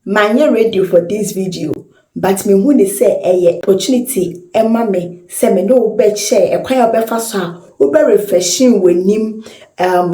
Manye ready for this video, but me who they say a opportunity emma me say me no bet share a quiet befa ube refreshing when him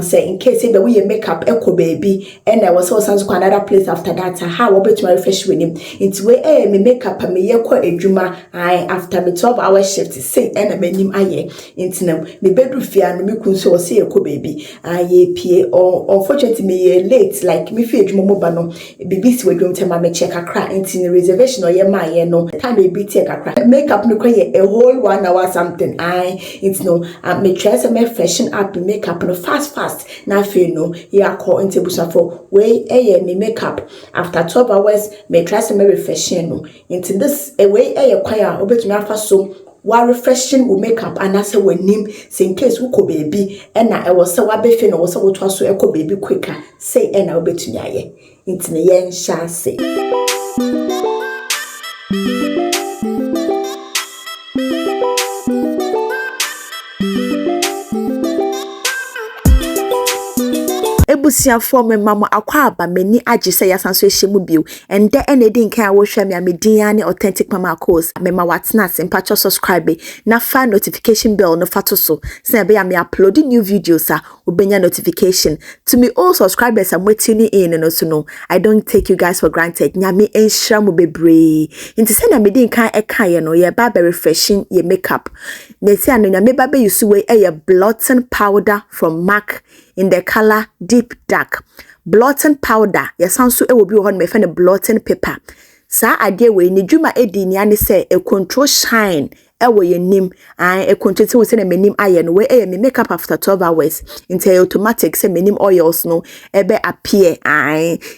say in case say the way you make up echo baby and I was also to another place after that how about to refresh with him into way me make up and me ye kwa ejuma I after me 12-hour shift say and me nim aye into them me bedroom fear no me kunso say echo baby aye pie or unfortunately me late like me feel ejuma mo ba no bibi si wedwom tema me check akra into the reservation or ye ma ye no time baby take akra make up no kwa a whole 1 hour something I it's no me try say me freshen up make up no fast na feel no ya call into busa for way me make up after 12 hours me try say me refreshing no into this way kwaya obetumi afa so wa refreshing will make up and as when him say in case who baby and na e was say wa be fe no was so to so e baby quicker say and na obetumi aye into the yen sha say ebusia for me mama akwa aba mani age say yasanso ehye mu bio ende ene di nkan a wo hwa me amedin ane authentic mama course me ma watna sempacho subscribe na fa notification bell no fato so say be me upload new videos obenya notification to me all subscribers am tuning in no so no I don't take you guys for granted nyame enhira mu bebre nti say na medin kan eka ye no ye ba be refreshing ye makeup na say anu nyame ba be use we blotting powder from MAC in the color deep dark blotting powder yasanso e will be on me fa blotting paper sa ade we ni dwuma edi ni ane say e control shine e wo ye nim e control tin we say na menim aye no we me makeup after 12 hours into automatic say menim oils no e be appear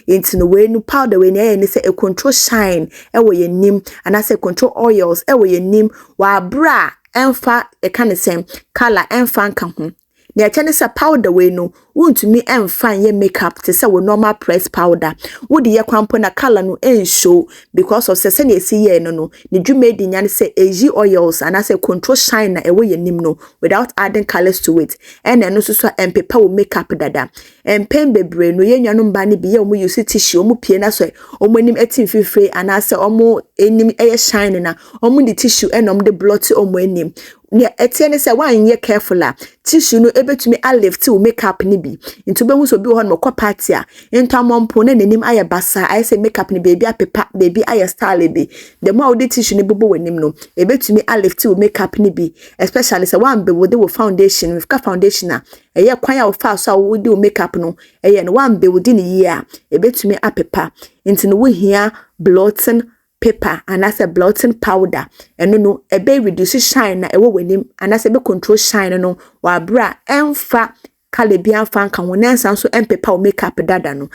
into no we no powder we ni say e control shine e wo ye nim and I say control oils e wo ye nim wa bra emfa e kan say color emfa nka ho na chenesa powder we no wontumi emfan ye makeup te say we normal press powder wo de ye kwampo na color no show because of say na esi ye no ne dwuma di nya say eji oils and I say control shine na e wo ye nim no without adding colors to it and no so empepa wo makeup dada empen bebre no ye nwanom ba ne bi ye omo use tissue omo pie na so omo nim etin fifre and I say omo enim eye shine na omo the tissue and omo the blot omo enim ne etiene say wan ye careful tissue no ebetumi a lift wo makeup ni bi into be hu so bi ho no party a into amompo ne nenim aye basa I say makeup ni baby apepa baby aye style bi the more the tissue ni bobo wanim no ebetumi a lift wo makeup ni bi especially say wan be wo de wo foundation we ka foundation a eye kwan a wo fa so wo de wo makeup no eye no wan be wo di ni ye a ebetumi apepa into no wo hia blotting paper and as a blotting powder and no e be reduce shine na e wo wanim and as e be control shine no wa bra emfa color bia fa nka ho nansan so empepa o makeup dada no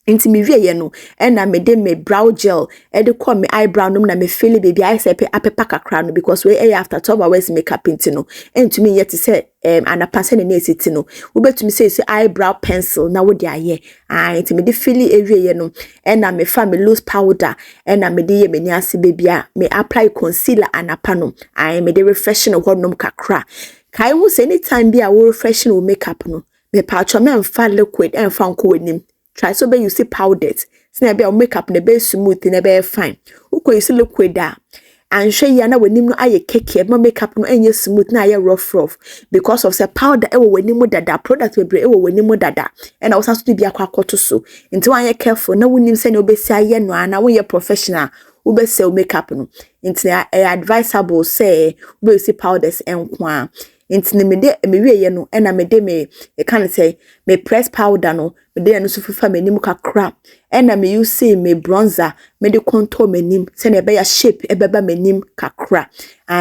inti me wie ye no and na me de me brow gel e de call me eyebrow no na me feel baby I say apepa kakra no because we after 12 hours makeup into no enti me yet say anapase ne nesiti no wo betumi say eyebrow pencil na wo de aye inti me de feel e wie ye no and na me fa me loose powder and na me de ye me ni ase baby a me apply concealer anapa no me de refreshing ho nom kakra kai wo say anytime bi a wo refreshing wo makeup no me pa cho me mfa liquid emfa nko wanim try so be you see powders say be makeup na be smooth na be fine uko you see liquid and hwe ya na wanim no aye keke ma makeup no enye smooth na aye rough because of say powder e wo wanim dada product we e wo wanim dada and also so bi akwakoto so nti wan ye careful na wonim say na obesi aye no ana wo ye professional wo be say makeup no nti advisable say we see powders enkwa nti me de me wie ye no na me de me e kan say me press powder no me de no so fufa me nim kakra na me use me bronzer me de contour me nim say na be ya shape e beba me nim kakra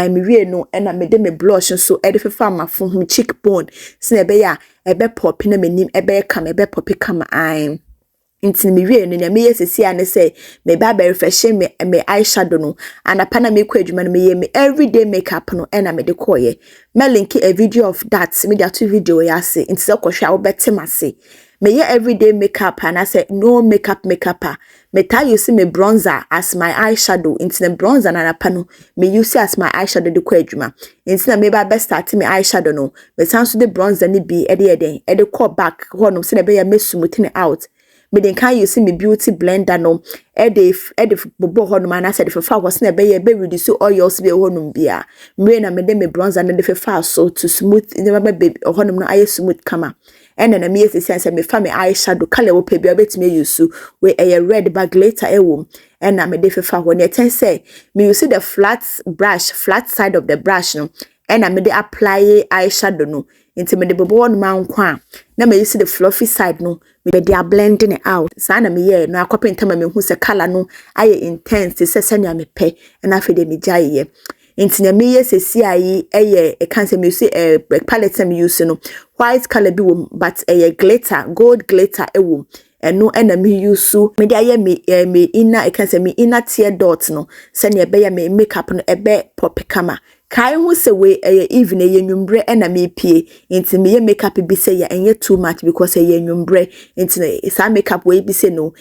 me wie no na me de me blush so e de fufa mafo hum cheekbone say na be ya e be pop na me nim e be kam e be pop kam inti me wie no na me yesisi ane say me ba be refresh me eyeshadow no anapa na me kwadwuma no me ye me everyday makeup no na me de koye me link a video of that me da to video ya say inti se kohwa wo betem ase me ye everyday makeup and I say no makeup me tell you see me bronzer as my eyeshadow inti the bronzer na anapa no me use as my eyeshadow de kwadwuma inti na me ba be start me eyeshadow no me san so de bronzer ni bi e de call back ho no se na be ya me smooth out me den kan use me beauty blender no edif bobo ho no ma na se de fa was na be reduce oils be ho no bia me na me de me bronzer na de fa so to smooth ne ba be ho no aye smooth kama ena na me yes sense me fa me eyeshadow color wo pe bia betime use we red bag later ewom ena me de fa ho ne ten say me use the flat side of the brush no ena me de apply eyeshadow no into me de bobo no ma nkwa na me use the fluffy side no me de blending it out sa na me ye no akopenta ma me hu se color no aye intense se senya me pe na afi de me jaye inti na me ye sesi ayi e kan se me use palette me use no white color bi wo but glitter gold glitter wo eno na me use me de aye me inner e kan se me inner tear dot no se na ebe ya me makeup no ebe pop kama kai hu se we even nwumbre na me pie inti me makeup bi se ya enye too much because nwumbre inti sa makeup we bi se no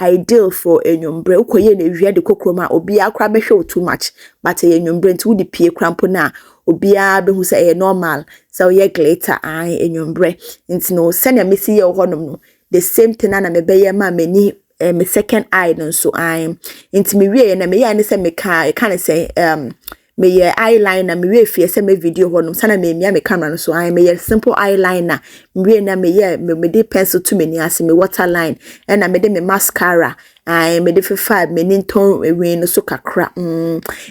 ideal for nwumbre ukoye na wi de kokroma obi akra be hwe too much but nwumbre inti wo di pie krampo na obi a be hu se normal so ye glitter nwumbre inti no se na me si ye honom no the same thing na me be ye ma mani me second eye no so inti me wi na me ya ne se me kan say me ye eyeliner me we fie se me video honum sana me mia me camera no so me ye simple eyeliner me na me ye me de pencil to me ni ase me waterline na me de me mascara me de five me ni ton we no so kakra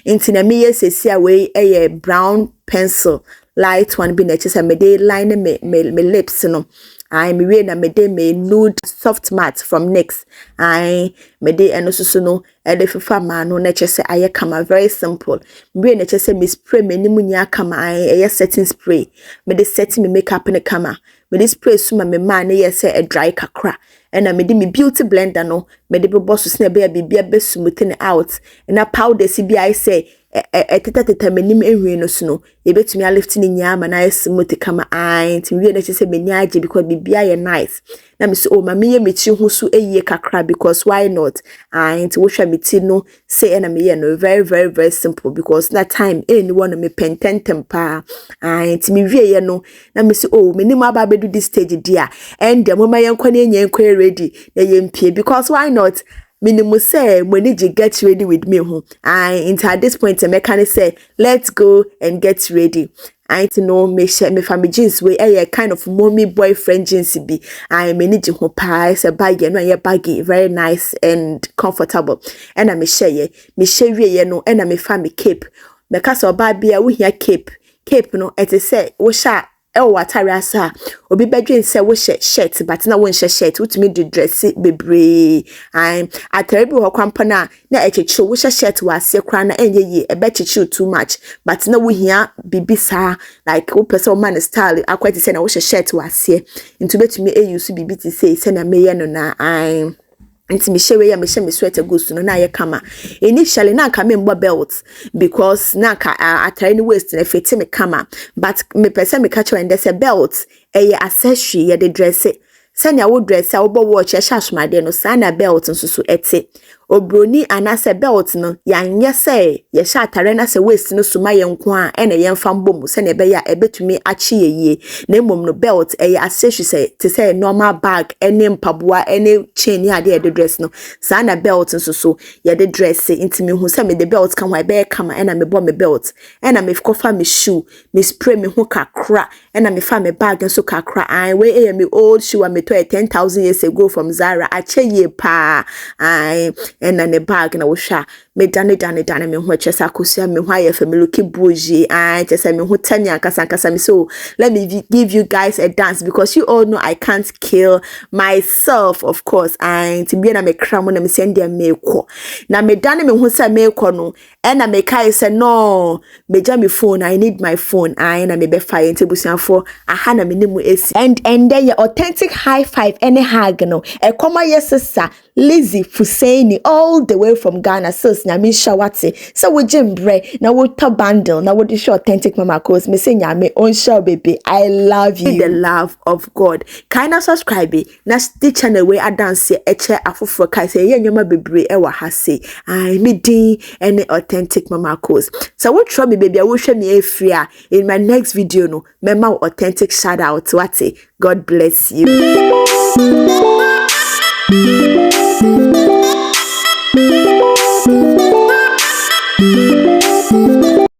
inti na me ye sesi a we brown pencil light one bi na che se me de line me lips no me we na me de me nude soft matte from NYX me de eno so no e de fifa ma no na che se aye kama very simple me na che se me spray me ni munya kama setting spray me de set me makeup ne kama me de spray suma me ma na ye se a dry kakra ena me de me beauty blender no me de boss so na be bibia be smoothing out na powder si bi I say teta menim enwe no so no ye betumi a lift ni nyama na smooth kama nti we na che se meni age because bibia ye nice na me so o ma me ye mechi hu so eyiye kakra because why not nti wo hwa meti no say na me ye no very simple because that time anyone me pententem pa nti me wie ye no na me so o menim aba bedu this stage dia and the mama ye nkwa na enye nkwa ready na ye mpie because why not minimum say when you get ready with me into at this point I can say let's go and get ready to know me share me family jeans we kind of mommy boyfriend jeans be I manage ho pa is a bag no ye baggy very nice and comfortable and I me share we no and I me family cape me case oba bia we here cape no it say wo sha watare asa obi bedwen se wo shirt but na wo nhye shirt utumi de dress bebre atare bi ho kwampa na echeche wo shirt wa ase kra na enye yi ebe cheche too much but na wo hia bibisa like wo person man style akwati se na wo shirt wa ase ntu betumi use bibiti se na meye no na nti me shewe ya me she me sweater go so no na ye kama initially na ka me mbo belt because na ka atare ni waist na fiti me kama but me pese me catch when there's a belt accessory ye de dress senya wo dress a wo bo watch ya shashmade no sana belt nso so ete obroni anase belt no yanye se ye sha atare na se waist no so ma ye nko a ene ye mfa mbom se na be ya ebetumi achi ye na emom no belt accessory se te say normal bag ene mpaboa ene chain ya de dress no sana belt nso so ye de dress intimi hu se me de belt kan wa be kama ena me bo me belt ena me kofa me shoe me spray me hu kakra ena me fa me bag nso kakra we me old shoe me to 10,000 years ago from Zara ache ye pa and then the bag na wo hwa me dane me ho chesa kosia me ho aye family ki bougie chesa me ho tanya kasa me so let me give you guys a dance because you all know I can't kill myself of course and to be na me kram na me send them me ko na me dane me ho sa me ko no and na me kai say no me jam me phone I need my phone na me be fire ntebusian for aha na me nimu esi and then your authentic high five any hag no e koma yes sister Lizzie Fusaini all the way from Ghana sis na me shawate so we jimbre na we to bundle na we show authentic mama cause me say nyame on show baby I love you the love of God kind of subscribe na the channel we dance eche afoforo kai say ye nyoma bebre e wa ha say me din any authentic mama cause so we try me baby I will show me a in my next video no mema authentic shout out what God bless you.